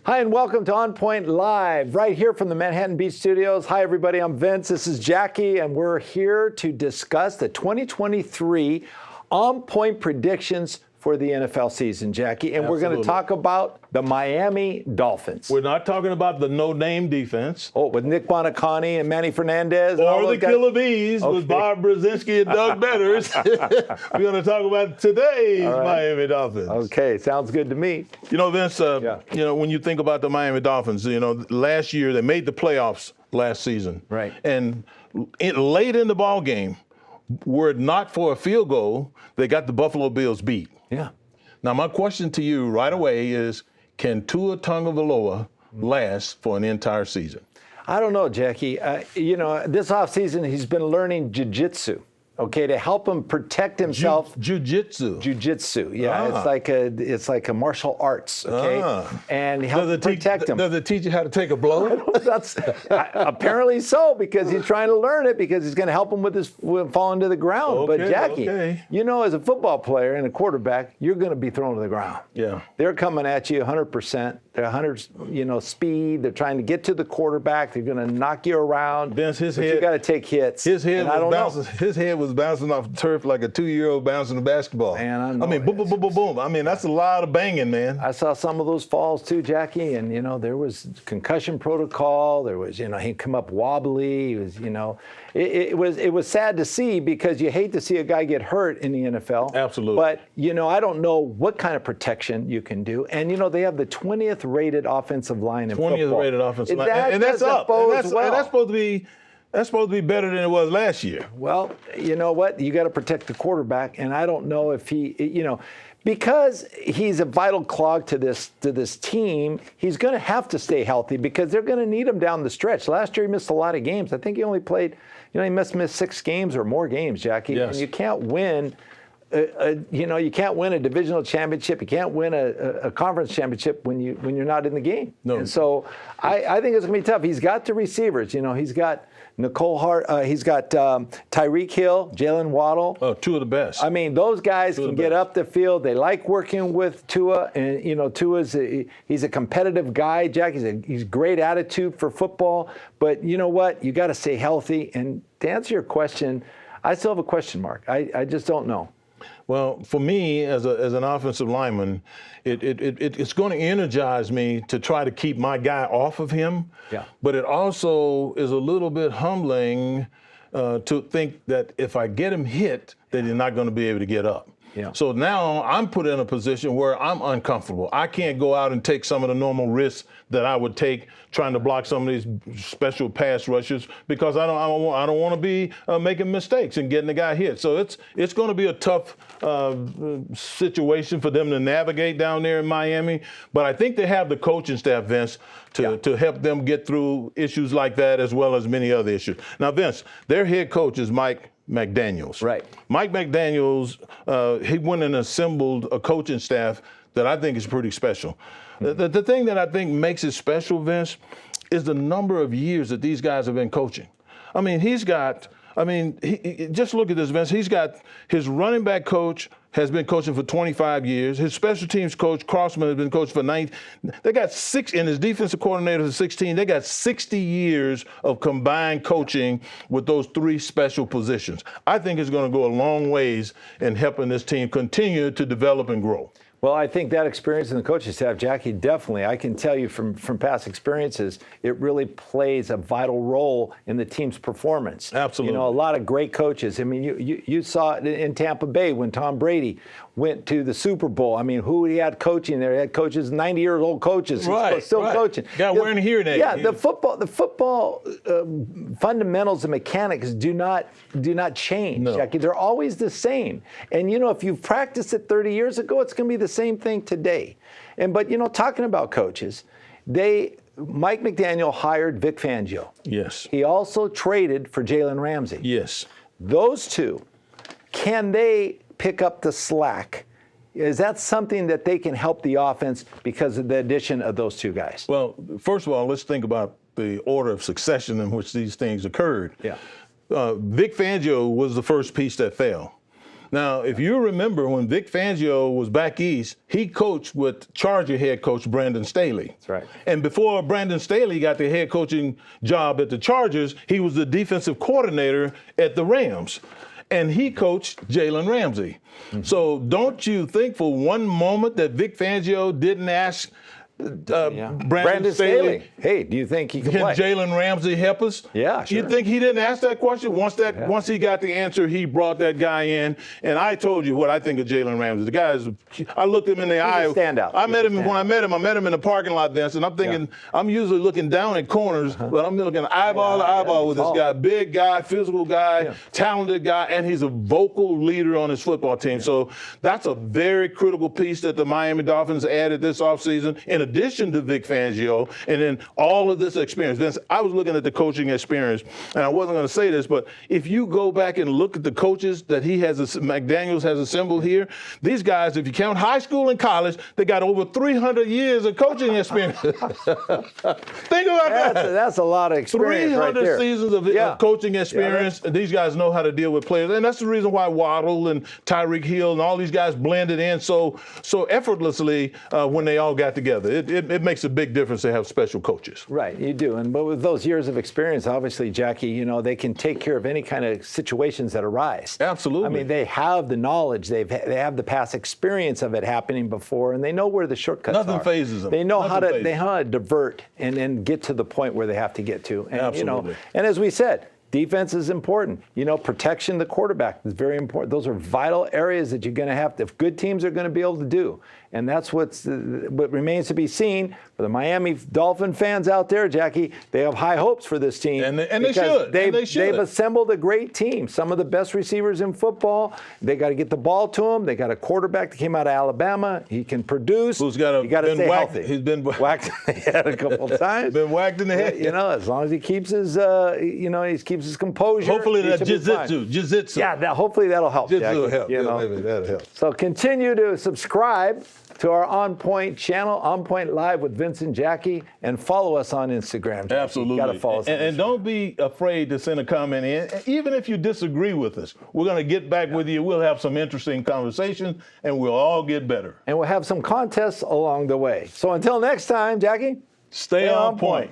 Hi, and welcome to On Point Live, right here from the Manhattan Beach Studios. Hi, everybody. I'm Vince. This is Jackie, and we're here to discuss the 2023 On Point predictions for the NFL season, Jackie. And We're going to talk about the Miami Dolphins. We're not talking about the no-name defense. Oh, with Nick Bonacani and Manny Fernandez. Or the Killer Bees with Bob Brzezinski and Doug Betters. We're going to talk about today's Miami Dolphins. Okay, sounds good to me. You know, Vince, when you think about the Miami Dolphins, last year they made the playoffs last season. Right. And late in the ball game, were it not for a field goal, they got the Buffalo Bills beat. Yeah. Now, my question to you right away is, can Tua Tagovailoa last for an entire season? I don't know, Jackie. This offseason he's been learning jiu-jitsu, to help him protect himself. Jiu-jitsu. Jiu-jitsu, yeah. It's like a martial arts, and help protect him. Does it teach you how to take a blow? That's apparently so, because he's trying to learn it, because he's going to help him with falling to the ground. But Jackie, as a football player and a quarterback, you're going to be thrown to the ground. Yeah. They're coming at you 100%. They're 100, speed. They're trying to get to the quarterback. They're going to knock you around. Vince, you got to take hits. His head was bouncing off the turf like a 2-year-old bouncing a basketball. Man, I mean, boom, boom, boom, boom, boom. I mean, that's a lot of banging, man. I saw some of those falls too, Jackie, and there was concussion protocol. There was, he'd come up wobbly. He was, it was sad to see, because you hate to see a guy get hurt in the NFL. Absolutely. But I don't know what kind of protection you can do. And they have the 20th rated offensive line in football. 20th rated offensive line, and that's up. And that's supposed to be better than it was last year. Well, you know what? You got to protect the quarterback, and I don't know if he, because he's a vital clog to this team, he's going to have to stay healthy, because they're going to need him down the stretch. Last year he missed a lot of games. I think he only played, he missed 6 games or more games, Jackie. Yes. And you can't win. You can't win a divisional championship. You can't win a conference championship when you're not in the game. No. And so I think it's going to be tough. He's got the receivers. He's got Nicole Hart. He's got Tyreek Hill, Jalen Waddle. Oh, 2 of the best. I mean, those guys can get up the field. They like working with Tua, and he's a competitive guy. Jack, he's great attitude for football. But you know what? You got to stay healthy. And to answer your question, I still have a question mark. I just don't know. Well, for me, as an offensive lineman, it's going to energize me to try to keep my guy off of him. Yeah. But it also is a little bit humbling to think that if I get him hit, that he's not going to be able to get up. Yeah. So now I'm put in a position where I'm uncomfortable. I can't go out and take some of the normal risks that I would take trying to block some of these special pass rushes, because I don't want to be making mistakes and getting the guy hit. So it's going to be a tough situation for them to navigate down there in Miami. But I think they have the coaching staff, Vince, to help them get through issues like that, as well as many other issues. Now, Vince, their head coach is Mike McDaniels. Right. Mike McDaniels, he went and assembled a coaching staff that I think is pretty special. The thing that I think makes it special, Vince, is the number of years that these guys have been coaching. I mean, just look at this, Vince. He's got his running back coach has been coaching for 25 years. His special teams coach, Crossman, has been coaching for 9. They got 6, and his defensive coordinator is 16. They got 60 years of combined coaching with those 3 special positions. I think it's going to go a long ways in helping this team continue to develop and grow. Well, I think that experience in the coaching staff, Jackie, definitely, I can tell you from past experiences, it really plays a vital role in the team's performance. Absolutely. A lot of great coaches. I mean, you saw it in Tampa Bay when Tom Brady went to the Super Bowl. I mean, who he had coaching there? He had coaches, 90-year-old coaches, still coaching. Got wearing a hearing aid. Yeah, the football fundamentals and mechanics do not change, No. Jackie. They're always the same. And if you've practiced it 30 years ago, it's going to be the same thing today. But talking about coaches, Mike McDaniel hired Vic Fangio. Yes. He also traded for Jalen Ramsey. Yes. Those two, can they pick up the slack? Is that something that they can help the offense because of the addition of those two guys? Well, first of all, let's think about the order of succession in which these things occurred. Yeah. Vic Fangio was the first piece that fell. Now, if you remember when Vic Fangio was back east, he coached with Charger head coach Brandon Staley. That's right. And before Brandon Staley got the head coaching job at the Chargers, he was the defensive coordinator at the Rams. And he coached Jalen Ramsey. Mm-hmm. So don't you think for one moment that Vic Fangio didn't ask Brandon Staley, hey, do you think he can can play? Jalen Ramsey help us? Yeah, sure. You think he didn't ask that question? Once he got the answer, he brought that guy in. And I told you what I think of Jalen Ramsey. The guy is, I looked him in the eye. Standout. I met him when I met him in the parking lot, Vince, and I'm thinking, I'm usually looking down at corners, but I'm looking eyeball to eyeball with this guy. Big guy, physical guy, talented guy, and he's a vocal leader on his football team. So that's a very critical piece that the Miami Dolphins added this offseason, in addition to Vic Fangio, and then all of this experience. Vince, I was looking at the coaching experience, and I wasn't going to say this, but if you go back and look at the coaches that McDaniels has assembled here, these guys, if you count high school and college, they got over 300 years of coaching experience. Think about that. That's a lot of experience 300 right there. seasons of coaching experience. And these guys know how to deal with players. And that's the reason why Waddle and Tyreek Hill and all these guys blended in so effortlessly when they all got together. It makes a big difference to have special coaches. Right, you do. But with those years of experience, obviously, Jackie, they can take care of any kind of situations that arise. Absolutely. I mean, they have the knowledge. They have the past experience of it happening before, and they know where the shortcuts are. Nothing phases them. They know how to divert and then get to the point where they have to get to. And, Absolutely. And as we said, defense is important. Protection of the quarterback is very important. Those are vital areas that you're going to have to, if good teams are going to be able to do. And that's what remains to be seen. For the Miami Dolphin fans out there, Jackie, they have high hopes for this team. And they should. They've assembled a great team. Some of the best receivers in football. They got to get the ball to him. They got a quarterback that came out of Alabama. He can produce. Who's got to stay whacked, healthy. He's been whacked in the head a couple of times. Been whacked in the head. As long as he keeps his, he keeps his composure. Hopefully that jiu-jitsu. Yeah, hopefully that'll help. Jiu-jitsu will Jackie, help. Maybe that'll help. So continue to subscribe to our On Point channel, On Point Live with Vince and Jackie, and follow us on Instagram. Jackie. Absolutely. You got to follow us. And don't be afraid to send a comment in, even if you disagree with us. We're going to get back with you. We'll have some interesting conversations, and we'll all get better. And we'll have some contests along the way. So until next time, Jackie, stay on point.